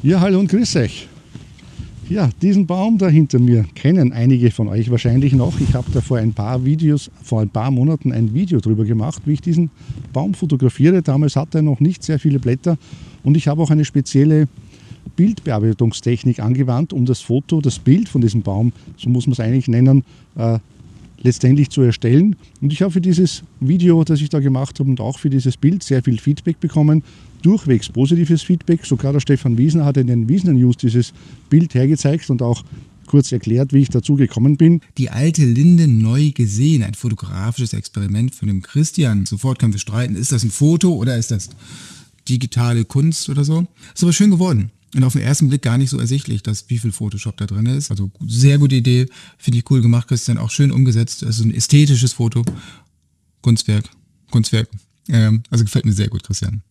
Ja, hallo und grüß euch. Ja, diesen Baum da hinter mir kennen einige von euch wahrscheinlich noch. Ich habe da vor ein paar Monaten ein Video drüber gemacht, wie ich diesen Baum fotografiere. Damals hatte er noch nicht sehr viele Blätter und ich habe auch eine spezielle Bildbearbeitungstechnik angewandt, um das Bild von diesem Baum, so muss man es eigentlich nennen, letztendlich zu erstellen. Und ich habe für dieses Video, das ich da gemacht habe und auch für dieses Bild sehr viel Feedback bekommen. Durchwegs positives Feedback. Sogar der Stefan Wiesner hat in den Wiesner News dieses Bild hergezeigt und auch kurz erklärt, wie ich dazu gekommen bin. Die alte Linde neu gesehen, ein fotografisches Experiment von dem Christian. Sofort können wir streiten, ist das ein Foto oder ist das digitale Kunst oder so? Ist aber schön geworden. Und auf den ersten Blick gar nicht so ersichtlich, wie viel Photoshop da drin ist. Also sehr gute Idee, finde ich cool gemacht, Christian, auch schön umgesetzt. Das ist ein ästhetisches Foto, Kunstwerk. Also gefällt mir sehr gut, Christian.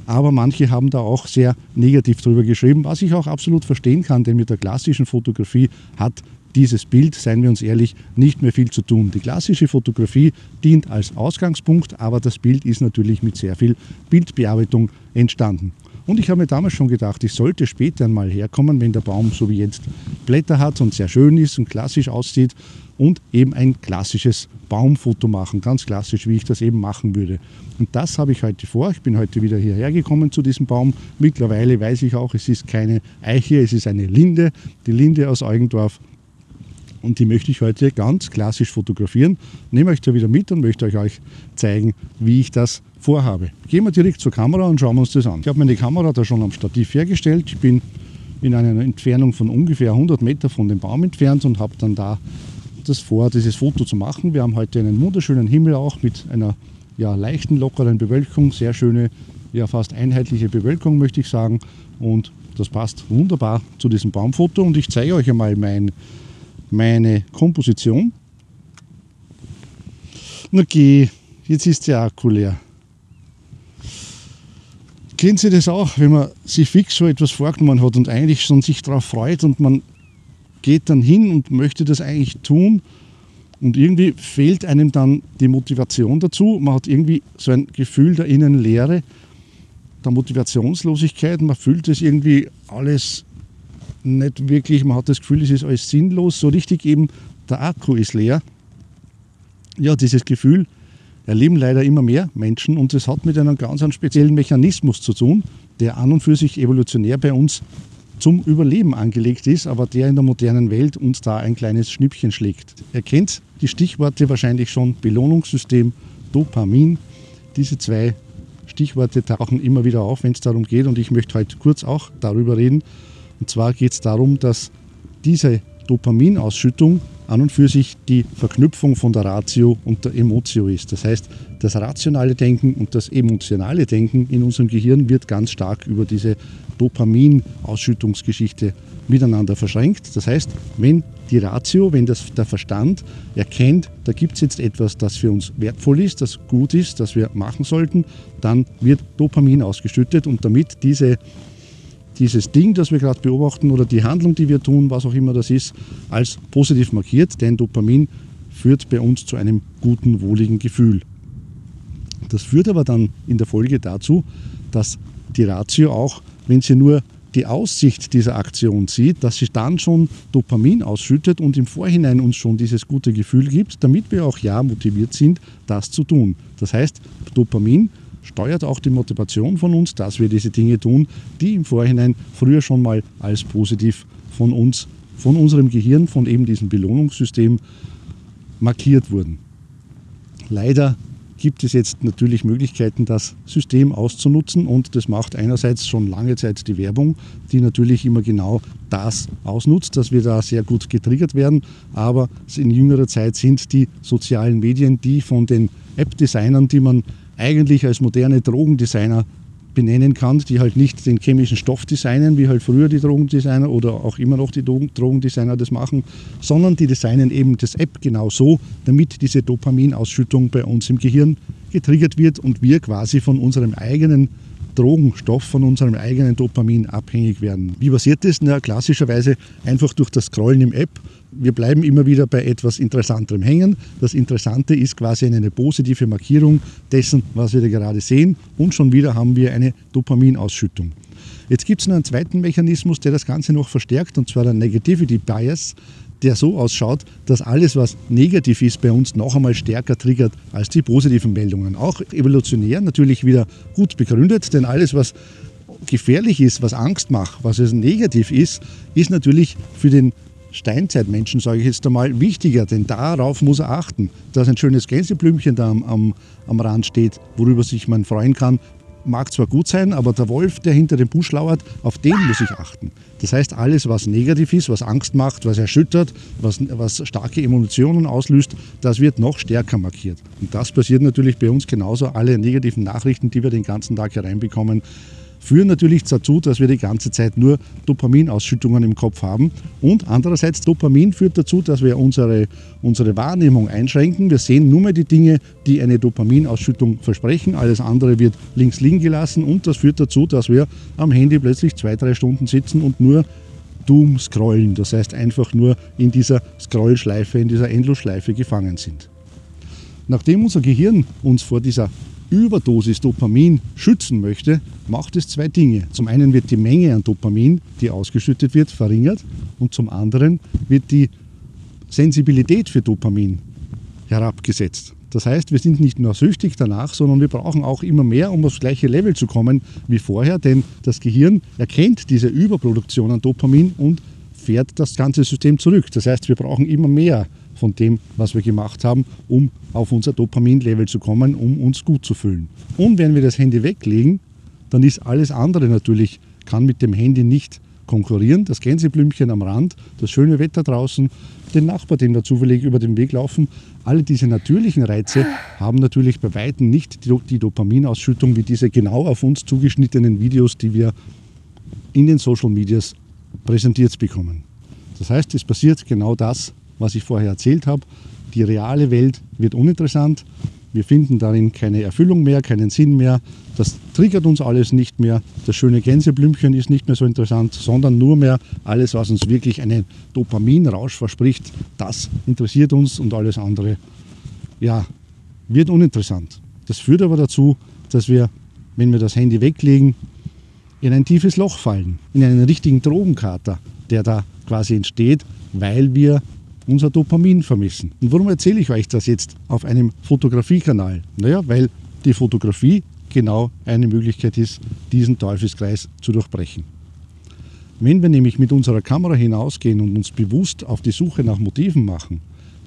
Aber manche haben da auch sehr negativ drüber geschrieben, was ich auch absolut verstehen kann, denn mit der klassischen Fotografie hat dieses Bild, seien wir uns ehrlich, nicht mehr viel zu tun. Die klassische Fotografie dient als Ausgangspunkt, aber das Bild ist natürlich mit sehr viel Bildbearbeitung entstanden. Und ich habe mir damals schon gedacht, ich sollte später einmal herkommen, wenn der Baum so wie jetzt Blätter hat und sehr schön ist und klassisch aussieht und eben ein klassisches Baumfoto machen, ganz klassisch, wie ich das eben machen würde. Und das habe ich heute vor. Ich bin heute wieder hierher gekommen zu diesem Baum. Mittlerweile weiß ich auch, es ist keine Eiche, es ist eine Linde, die Linde aus Eugendorf. Und die möchte ich heute ganz klassisch fotografieren. Nehme euch da wieder mit und möchte euch zeigen, wie ich das vorhabe. Gehen wir direkt zur Kamera und schauen wir uns das an. Ich habe meine Kamera da schon am Stativ hergestellt. Ich bin in einer Entfernung von ungefähr 100 Meter von dem Baum entfernt und habe dann da das vor, dieses Foto zu machen. Wir haben heute einen wunderschönen Himmel auch mit einer leichten, lockeren Bewölkung. Sehr schöne, fast einheitliche Bewölkung, möchte ich sagen. Und das passt wunderbar zu diesem Baumfoto. Und ich zeige euch einmal meine Komposition. Okay, jetzt ist der Akku leer. Kennen Sie das auch, wenn man sich fix so etwas vorgenommen hat und eigentlich schon sich darauf freut und man geht dann hin und möchte das eigentlich tun und irgendwie fehlt einem dann die Motivation dazu. Man hat irgendwie so ein Gefühl der inneren Leere, der Motivationslosigkeit. Man fühlt es irgendwie alles nicht wirklich, man hat das Gefühl, es ist alles sinnlos, so richtig eben der Akku ist leer. Ja, dieses Gefühl erleben leider immer mehr Menschen und das hat mit einem ganz speziellen Mechanismus zu tun, der an und für sich evolutionär bei uns zum Überleben angelegt ist, aber der in der modernen Welt uns da ein kleines Schnippchen schlägt. Ihr kennt die Stichworte wahrscheinlich schon: Belohnungssystem, Dopamin. Diese zwei Stichworte tauchen immer wieder auf, wenn es darum geht, und ich möchte heute kurz auch darüber reden. Und zwar geht es darum, dass diese Dopaminausschüttung an und für sich die Verknüpfung von der Ratio und der Emotio ist. Das heißt, das rationale Denken und das emotionale Denken in unserem Gehirn wird ganz stark über diese Dopaminausschüttungsgeschichte miteinander verschränkt. Das heißt, wenn die Ratio, wenn der Verstand erkennt, da gibt es jetzt etwas, das für uns wertvoll ist, das gut ist, das wir machen sollten, dann wird Dopamin ausgeschüttet und damit dieses Ding, das wir gerade beobachten oder die Handlung, die wir tun, was auch immer das ist, als positiv markiert, denn Dopamin führt bei uns zu einem guten, wohligen Gefühl. Das führt aber dann in der Folge dazu, dass die Ratio auch, wenn sie nur die Aussicht dieser Aktion sieht, dass sie dann schon Dopamin ausschüttet und im Vorhinein uns schon dieses gute Gefühl gibt, damit wir auch motiviert sind, das zu tun. Das heißt, Dopamin steuert auch die Motivation von uns, dass wir diese Dinge tun, die im Vorhinein früher schon mal als positiv von uns, von unserem Gehirn, von eben diesem Belohnungssystem markiert wurden. Leider gibt es jetzt natürlich Möglichkeiten, das System auszunutzen, und das macht einerseits schon lange Zeit die Werbung, die natürlich immer genau das ausnutzt, dass wir da sehr gut getriggert werden, aber in jüngerer Zeit sind die sozialen Medien, die von den App-Designern, die man eigentlich als moderne Drogendesigner benennen kann, die halt nicht den chemischen Stoff designen, wie halt früher die Drogendesigner oder auch immer noch die Drogendesigner das machen, sondern die designen eben das App genau so, damit diese Dopaminausschüttung bei uns im Gehirn getriggert wird und wir quasi von unserem eigenen Drogenstoff, von unserem eigenen Dopamin abhängig werden. Wie passiert das? Na, klassischerweise einfach durch das Scrollen im App. Wir bleiben immer wieder bei etwas Interessanterem hängen. Das Interessante ist quasi eine positive Markierung dessen, was wir da gerade sehen, und schon wieder haben wir eine Dopaminausschüttung. Jetzt gibt es noch einen zweiten Mechanismus, der das Ganze noch verstärkt, und zwar der Negativity Bias, der so ausschaut, dass alles, was negativ ist, bei uns noch einmal stärker triggert als die positiven Meldungen. Auch evolutionär natürlich wieder gut begründet, denn alles, was gefährlich ist, was Angst macht, was es negativ ist, ist natürlich für den Steinzeitmenschen, sage ich jetzt einmal, wichtiger, denn darauf muss er achten. Dass ein schönes Gänseblümchen da am Rand steht, worüber sich man freuen kann, mag zwar gut sein, aber der Wolf, der hinter dem Busch lauert, auf den muss ich achten. Das heißt, alles, was negativ ist, was Angst macht, was erschüttert, was starke Emotionen auslöst, das wird noch stärker markiert. Und das passiert natürlich bei uns genauso. Alle negativen Nachrichten, die wir den ganzen Tag hereinbekommen, führen natürlich dazu, dass wir die ganze Zeit nur Dopaminausschüttungen im Kopf haben. Und andererseits, Dopamin führt dazu, dass wir unsere Wahrnehmung einschränken. Wir sehen nur mehr die Dinge, die eine Dopaminausschüttung versprechen. Alles andere wird links liegen gelassen. Und das führt dazu, dass wir am Handy plötzlich 2-3 Stunden sitzen und nur Doom scrollen. Das heißt, einfach nur in dieser Scrollschleife, in dieser Endlosschleife gefangen sind. Nachdem unser Gehirn uns vor dieser Überdosis Dopamin schützen möchte, macht es zwei Dinge. Zum einen wird die Menge an Dopamin, die ausgeschüttet wird, verringert, und zum anderen wird die Sensibilität für Dopamin herabgesetzt. Das heißt, wir sind nicht nur süchtig danach, sondern wir brauchen auch immer mehr, um aufs gleiche Level zu kommen wie vorher, denn das Gehirn erkennt diese Überproduktion an Dopamin und fährt das ganze System zurück. Das heißt, wir brauchen immer mehr von dem, was wir gemacht haben, um auf unser Dopamin-Level zu kommen, um uns gut zu fühlen. Und wenn wir das Handy weglegen, dann ist alles andere natürlich, kann mit dem Handy nicht konkurrieren. Das Gänseblümchen am Rand, das schöne Wetter draußen, den Nachbar, den wir zufällig über den Weg laufen, alle diese natürlichen Reize haben natürlich bei weitem nicht die Dopaminausschüttung wie diese genau auf uns zugeschnittenen Videos, die wir in den Social Medias präsentiert bekommen. Das heißt, es passiert genau das, was ich vorher erzählt habe. Die reale Welt wird uninteressant. Wir finden darin keine Erfüllung mehr, keinen Sinn mehr. Das triggert uns alles nicht mehr. Das schöne Gänseblümchen ist nicht mehr so interessant, sondern nur mehr alles, was uns wirklich einen Dopaminrausch verspricht. Das interessiert uns und alles andere, ja, wird uninteressant. Das führt aber dazu, dass wir, wenn wir das Handy weglegen, in ein tiefes Loch fallen, in einen richtigen Drogenkater, der da quasi entsteht, weil wir unser Dopamin vermissen. Und warum erzähle ich euch das jetzt auf einem Fotografiekanal? Naja, weil die Fotografie genau eine Möglichkeit ist, diesen Teufelskreis zu durchbrechen. Wenn wir nämlich mit unserer Kamera hinausgehen und uns bewusst auf die Suche nach Motiven machen,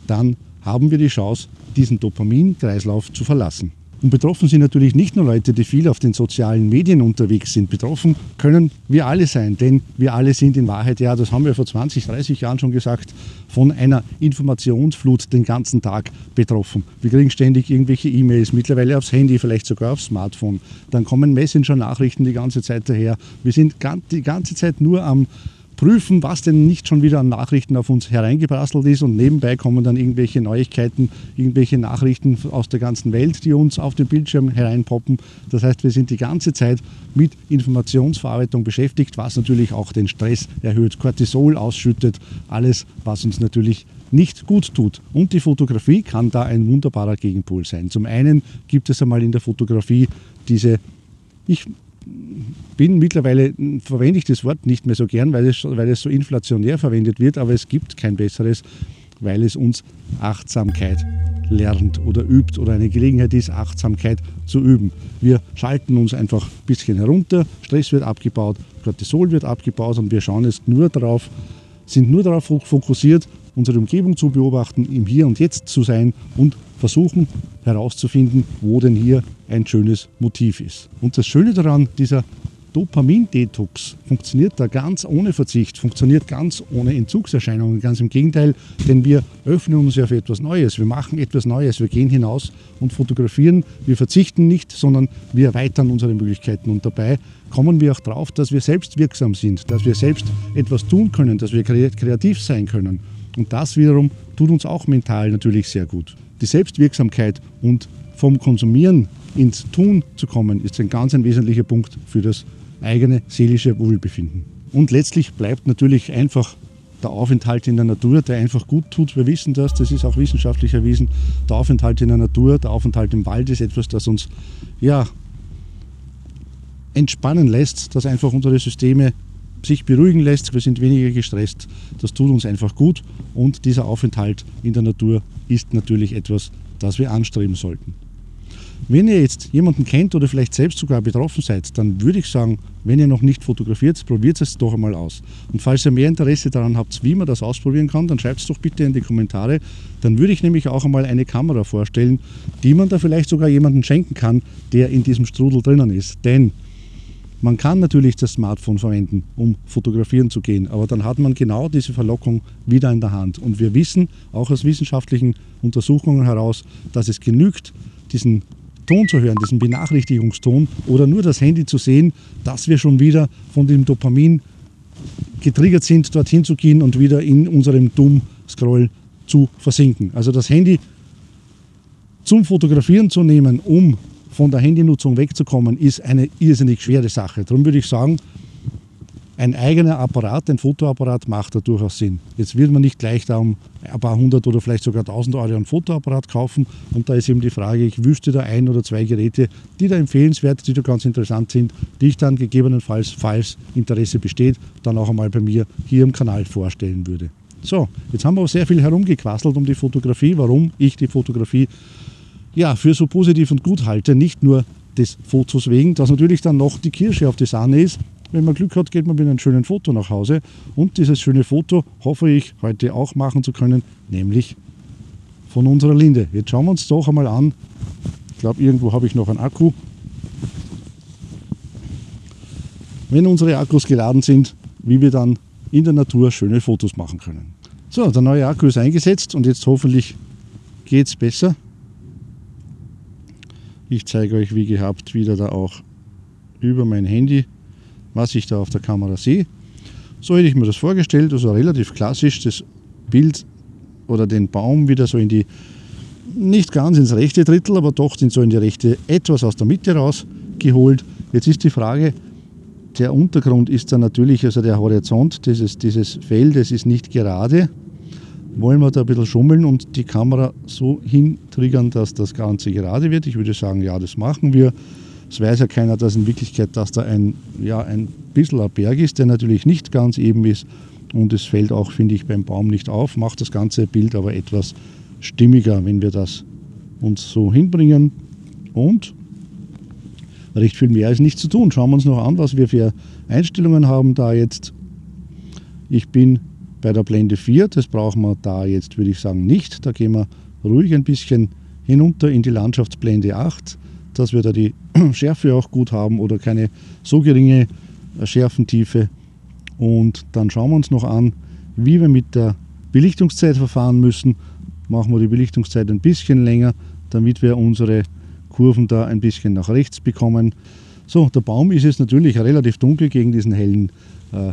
dann haben wir die Chance, diesen Dopaminkreislauf zu verlassen. Und betroffen sind natürlich nicht nur Leute, die viel auf den sozialen Medien unterwegs sind. Betroffen können wir alle sein, denn wir alle sind in Wahrheit, ja, das haben wir vor 20, 30 Jahren schon gesagt, von einer Informationsflut den ganzen Tag betroffen. Wir kriegen ständig irgendwelche E-Mails, mittlerweile aufs Handy, vielleicht sogar aufs Smartphone. Dann kommen Messenger-Nachrichten die ganze Zeit daher. Wir sind die ganze Zeit nur am prüfen, was denn nicht schon wieder an Nachrichten auf uns hereingeprasselt ist, und nebenbei kommen dann irgendwelche Neuigkeiten, irgendwelche Nachrichten aus der ganzen Welt, die uns auf den Bildschirm hereinpoppen. Das heißt, wir sind die ganze Zeit mit Informationsverarbeitung beschäftigt, was natürlich auch den Stress erhöht, Cortisol ausschüttet, alles, was uns natürlich nicht gut tut. Und die Fotografie kann da ein wunderbarer Gegenpol sein. Zum einen gibt es einmal in der Fotografie verwende ich das Wort nicht mehr so gern, weil es so inflationär verwendet wird, aber es gibt kein besseres, weil es uns Achtsamkeit lernt oder übt oder eine Gelegenheit ist, Achtsamkeit zu üben. Wir schalten uns einfach ein bisschen herunter, Stress wird abgebaut, Cortisol wird abgebaut und wir sind nur darauf fokussiert, unsere Umgebung zu beobachten, im Hier und Jetzt zu sein und versuchen herauszufinden, wo denn hier ein schönes Motiv ist. Und das Schöne daran, dieser Dopamin-Detox funktioniert da ganz ohne Verzicht, funktioniert ganz ohne Entzugserscheinungen, ganz im Gegenteil, denn wir öffnen uns ja für etwas Neues, wir machen etwas Neues, wir gehen hinaus und fotografieren, wir verzichten nicht, sondern wir erweitern unsere Möglichkeiten und dabei kommen wir auch drauf, dass wir selbst wirksam sind, dass wir selbst etwas tun können, dass wir kreativ sein können und das wiederum tut uns auch mental natürlich sehr gut. Die Selbstwirksamkeit und vom Konsumieren ins Tun zu kommen, ist ein ganz wesentlicher Punkt für das eigene seelische Wohlbefinden. Und letztlich bleibt natürlich einfach der Aufenthalt in der Natur, der einfach gut tut. Wir wissen das ist auch wissenschaftlich erwiesen. Der Aufenthalt in der Natur, der Aufenthalt im Wald ist etwas, das uns entspannen lässt, dass einfach unsere Systeme sich beruhigen lässt, wir sind weniger gestresst, das tut uns einfach gut und dieser Aufenthalt in der Natur ist natürlich etwas, das wir anstreben sollten. Wenn ihr jetzt jemanden kennt oder vielleicht selbst sogar betroffen seid, dann würde ich sagen, wenn ihr noch nicht fotografiert, probiert es doch einmal aus. Und falls ihr mehr Interesse daran habt, wie man das ausprobieren kann, dann schreibt es doch bitte in die Kommentare. Dann würde ich nämlich auch einmal eine Kamera vorstellen, die man da vielleicht sogar jemandem schenken kann, der in diesem Strudel drinnen ist. Denn man kann natürlich das Smartphone verwenden, um fotografieren zu gehen, aber dann hat man genau diese Verlockung wieder in der Hand. Und wir wissen, auch aus wissenschaftlichen Untersuchungen heraus, dass es genügt, diesen Ton zu hören, diesen Benachrichtigungston oder nur das Handy zu sehen, dass wir schon wieder von dem Dopamin getriggert sind, dorthin zu gehen und wieder in unserem Doom-Scroll zu versinken. Also das Handy zum Fotografieren zu nehmen, um von der Handynutzung wegzukommen, ist eine irrsinnig schwere Sache. Darum würde ich sagen, ein eigener Apparat, ein Fotoapparat macht da durchaus Sinn. Jetzt wird man nicht gleich da um ein paar hundert oder vielleicht sogar 1000 Euro ein Fotoapparat kaufen und da ist eben die Frage, ich wüsste da ein oder zwei Geräte, die da empfehlenswert, die da ganz interessant sind, die ich dann gegebenenfalls, falls Interesse besteht, dann auch einmal bei mir hier im Kanal vorstellen würde. So, jetzt haben wir auch sehr viel herumgequasselt um die Fotografie, warum ich die Fotografie ja, für so positiv und gut halte, nicht nur des Fotos wegen, dass natürlich dann noch die Kirsche auf die Sahne ist. Wenn man Glück hat, geht man mit einem schönen Foto nach Hause und dieses schöne Foto hoffe ich heute auch machen zu können, nämlich von unserer Linde. Jetzt schauen wir uns doch einmal an, ich glaube irgendwo habe ich noch einen Akku. Wenn unsere Akkus geladen sind, wie wir dann in der Natur schöne Fotos machen können. So, der neue Akku ist eingesetzt und jetzt hoffentlich geht es besser. Ich zeige euch wie gehabt wieder da auch über mein Handy, was ich da auf der Kamera sehe. So hätte ich mir das vorgestellt, also relativ klassisch das Bild oder den Baum wieder so in die, nicht ganz ins rechte Drittel, aber doch so in die rechte, etwas aus der Mitte rausgeholt. Jetzt ist die Frage, der Untergrund ist dann natürlich, also der Horizont dieses Feldes ist nicht gerade. Wollen wir da ein bisschen schummeln und die Kamera so hintriggern, dass das Ganze gerade wird? Ich würde sagen, ja, das machen wir. Es weiß ja keiner, dass in Wirklichkeit dass da ein bisschen ein Berg ist, der natürlich nicht ganz eben ist. Und es fällt auch, finde ich, beim Baum nicht auf, macht das ganze Bild aber etwas stimmiger, wenn wir das uns so hinbringen. Und recht viel mehr ist nicht zu tun. Schauen wir uns noch an, was wir für Einstellungen haben da jetzt. Ich bin bei der Blende 4, das brauchen wir da jetzt, würde ich sagen, nicht. Da gehen wir ruhig ein bisschen hinunter in die Landschaftsblende 8, dass wir da die Schärfe auch gut haben oder keine so geringe Schärfentiefe. Und dann schauen wir uns noch an, wie wir mit der Belichtungszeit verfahren müssen. Machen wir die Belichtungszeit ein bisschen länger, damit wir unsere Kurven da ein bisschen nach rechts bekommen. So, der Baum ist jetzt natürlich relativ dunkel gegen diesen hellen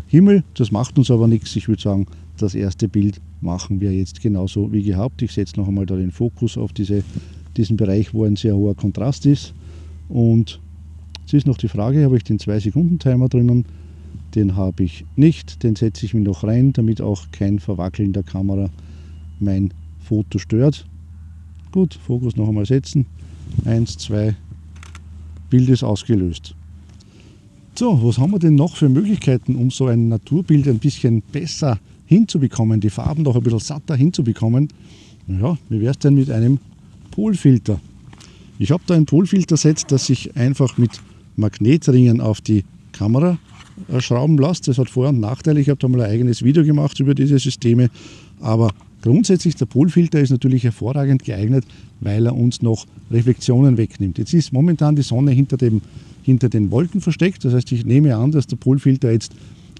Himmel. Das macht uns aber nichts. Ich würde sagen, das erste Bild machen wir jetzt genauso wie gehabt. Ich setze noch einmal da den Fokus auf diesen Bereich, wo ein sehr hoher Kontrast ist. Und jetzt ist noch die Frage, habe ich den 2-Sekunden-Timer drinnen? Den habe ich nicht. Den setze ich mir noch rein, damit auch kein Verwackeln der Kamera mein Foto stört. Gut, Fokus noch einmal setzen. 1, 2, Bild ist ausgelöst. So, was haben wir denn noch für Möglichkeiten, um so ein Naturbild ein bisschen besser hinzubekommen, die Farben noch ein bisschen satter hinzubekommen? Ja, wie wäre es denn mit einem Polfilter? Ich habe da ein Polfilterset, das sich einfach mit Magnetringen auf die Kamera schrauben lässt. Das hat Vor- und Nachteile. Ich habe da mal ein eigenes Video gemacht über diese Systeme. Aber grundsätzlich, der Polfilter ist natürlich hervorragend geeignet, weil er uns noch Reflexionen wegnimmt. Jetzt ist momentan die Sonne hinter den Wolken versteckt. Das heißt, ich nehme an, dass der Polfilter jetzt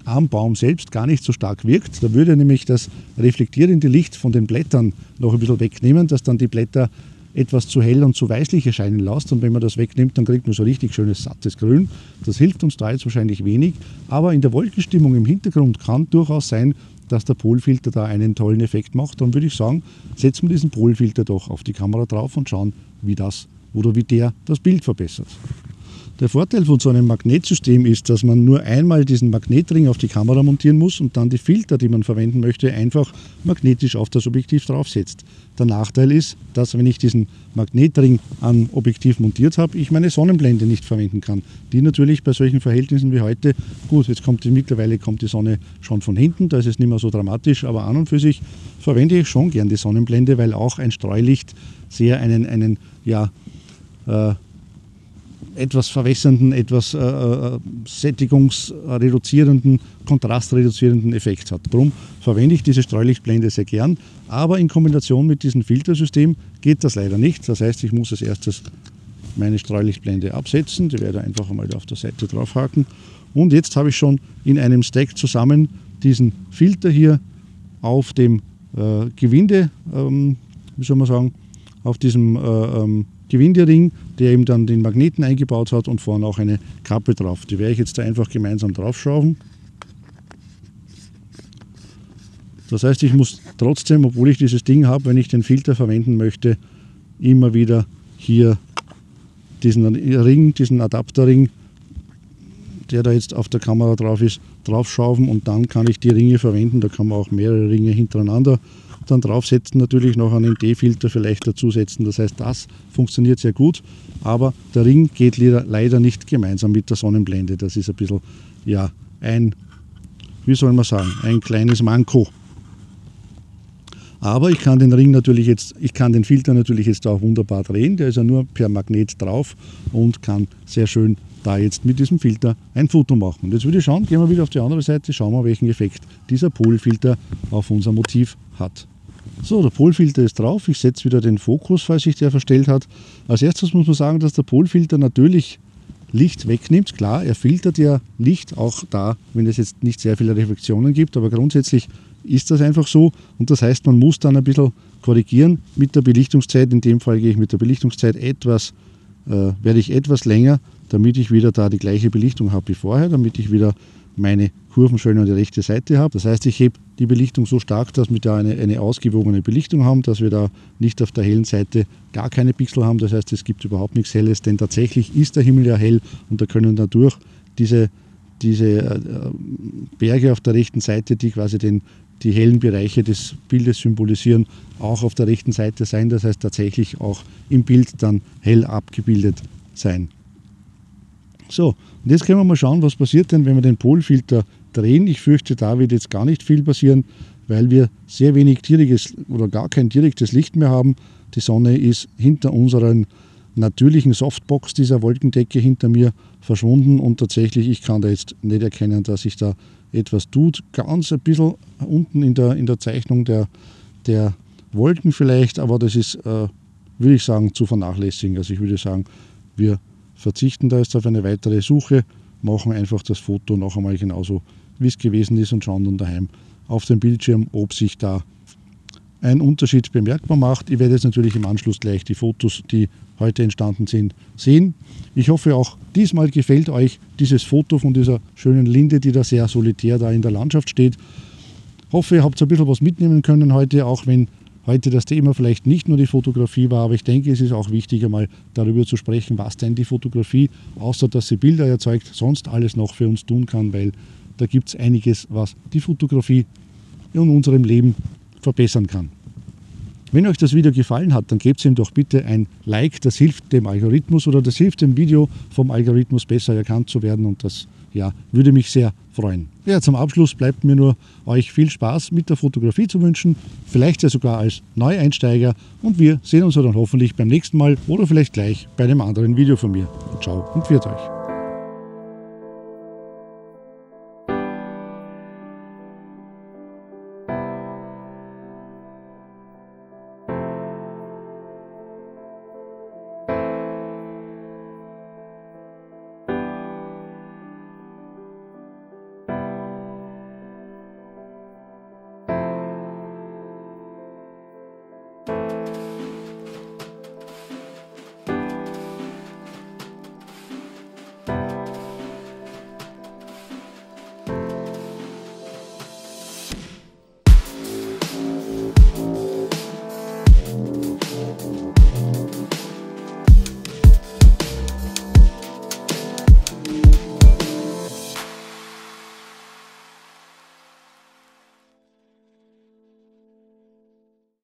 am Baum selbst gar nicht so stark wirkt. Da würde nämlich das reflektierende Licht von den Blättern noch ein bisschen wegnehmen, dass dann die Blätter etwas zu hell und zu weißlich erscheinen lässt. Und wenn man das wegnimmt, dann kriegt man so richtig schönes, sattes Grün. Das hilft uns da jetzt wahrscheinlich wenig. Aber in der Wolkenstimmung im Hintergrund kann durchaus sein, dass der Polfilter da einen tollen Effekt macht. Dann würde ich sagen, setzen wir diesen Polfilter doch auf die Kamera drauf und schauen, wie der das Bild verbessert. Der Vorteil von so einem Magnetsystem ist, dass man nur einmal diesen Magnetring auf die Kamera montieren muss und dann die Filter, die man verwenden möchte, einfach magnetisch auf das Objektiv draufsetzt. Der Nachteil ist, dass wenn ich diesen Magnetring am Objektiv montiert habe, ich meine Sonnenblende nicht verwenden kann. Die natürlich bei solchen Verhältnissen wie heute, gut, mittlerweile kommt die Sonne schon von hinten, da ist es nicht mehr so dramatisch, aber an und für sich verwende ich schon gern die Sonnenblende, weil auch ein Streulicht sehr einen etwas verwässernden, etwas sättigungsreduzierenden, kontrastreduzierenden Effekt hat. Darum verwende ich diese Streulichtblende sehr gern, aber in Kombination mit diesem Filtersystem geht das leider nicht. Das heißt, ich muss als erstes meine Streulichtblende absetzen, die werde ich einfach einmal auf der Seite draufhaken und jetzt habe ich schon in einem Stack zusammen diesen Filter hier auf dem Gewinde, wie soll man sagen, auf diesem Gewindering, der eben dann den Magneten eingebaut hat und vorne auch eine Kappe drauf. Die werde ich jetzt da einfach gemeinsam draufschrauben. Das heißt, ich muss trotzdem, obwohl ich dieses Ding habe, wenn ich den Filter verwenden möchte, immer wieder hier diesen Ring, diesen Adapterring, der da jetzt auf der Kamera drauf ist, draufschrauben und dann kann ich die Ringe verwenden. Da kann man auch mehrere Ringe hintereinander dann draufsetzen, natürlich noch einen D-Filter vielleicht dazusetzen. Das heißt, das funktioniert sehr gut, aber der Ring geht leider nicht gemeinsam mit der Sonnenblende. Das ist ein bisschen, ja, wie soll man sagen, ein kleines Manko. Aber ich kann den Filter natürlich jetzt auch wunderbar drehen. Der ist ja nur per Magnet drauf und kann sehr schön da jetzt mit diesem Filter ein Foto machen. Und jetzt würde ich schauen, gehen wir wieder auf die andere Seite, schauen wir, welchen Effekt dieser Polfilter auf unser Motiv hat. So, der Polfilter ist drauf. Ich setze wieder den Fokus, falls sich der verstellt hat. Als erstes muss man sagen, dass der Polfilter natürlich Licht wegnimmt. Klar, er filtert ja Licht, auch da, wenn es jetzt nicht sehr viele Reflexionen gibt, aber grundsätzlich ist das einfach so. Und das heißt, man muss dann ein bisschen korrigieren mit der Belichtungszeit. In dem Fall gehe ich mit der Belichtungszeit werde ich etwas länger, damit ich wieder da die gleiche Belichtung habe wie vorher, damit ich wieder meine Kurven schön an die rechte Seite habe. Das heißt, ich hebe die Belichtung so stark, dass wir da eine ausgewogene Belichtung haben, dass wir da nicht auf der hellen Seite gar keine Pixel haben. Das heißt, es gibt überhaupt nichts Helles, denn tatsächlich ist der Himmel ja hell und da können dadurch diese Berge auf der rechten Seite, die quasi die hellen Bereiche des Bildes symbolisieren, auch auf der rechten Seite sein. Das heißt, tatsächlich auch im Bild dann hell abgebildet sein. So, und jetzt können wir mal schauen, was passiert denn, wenn wir den Polfilter drehen. Ich fürchte, da wird jetzt gar nicht viel passieren, weil wir sehr wenig direktes oder gar kein direktes Licht mehr haben. Die Sonne ist hinter unseren natürlichen Softbox dieser Wolkendecke hinter mir verschwunden und tatsächlich, ich kann da jetzt nicht erkennen, dass sich da etwas tut. Ganz ein bisschen unten in der Zeichnung der Wolken vielleicht, aber das ist, würde ich sagen, zu vernachlässigen. Also ich würde sagen, wir verzichten da jetzt auf eine weitere Suche, machen einfach das Foto noch einmal genauso, wie es gewesen ist und schauen dann daheim auf dem Bildschirm, ob sich da ein Unterschied bemerkbar macht. Ich werde jetzt natürlich im Anschluss gleich die Fotos, die heute entstanden sind, sehen. Ich hoffe auch diesmal gefällt euch dieses Foto von dieser schönen Linde, die da sehr solitär da in der Landschaft steht. Ich hoffe, ihr habt ein bisschen was mitnehmen können heute, auch wenn heute das Thema vielleicht nicht nur die Fotografie war, aber ich denke, es ist auch wichtig, einmal darüber zu sprechen, was denn die Fotografie, außer dass sie Bilder erzeugt, sonst alles noch für uns tun kann, weil da gibt es einiges, was die Fotografie in unserem Leben verbessern kann. Wenn euch das Video gefallen hat, dann gebt ihm doch bitte ein Like, das hilft dem Algorithmus oder das hilft dem Video vom Algorithmus besser erkannt zu werden und das würde mich sehr freuen. Ja, zum Abschluss bleibt mir nur, euch viel Spaß mit der Fotografie zu wünschen, vielleicht ja sogar als Neueinsteiger und wir sehen uns dann hoffentlich beim nächsten Mal oder vielleicht gleich bei einem anderen Video von mir. Ciao und pfiat euch.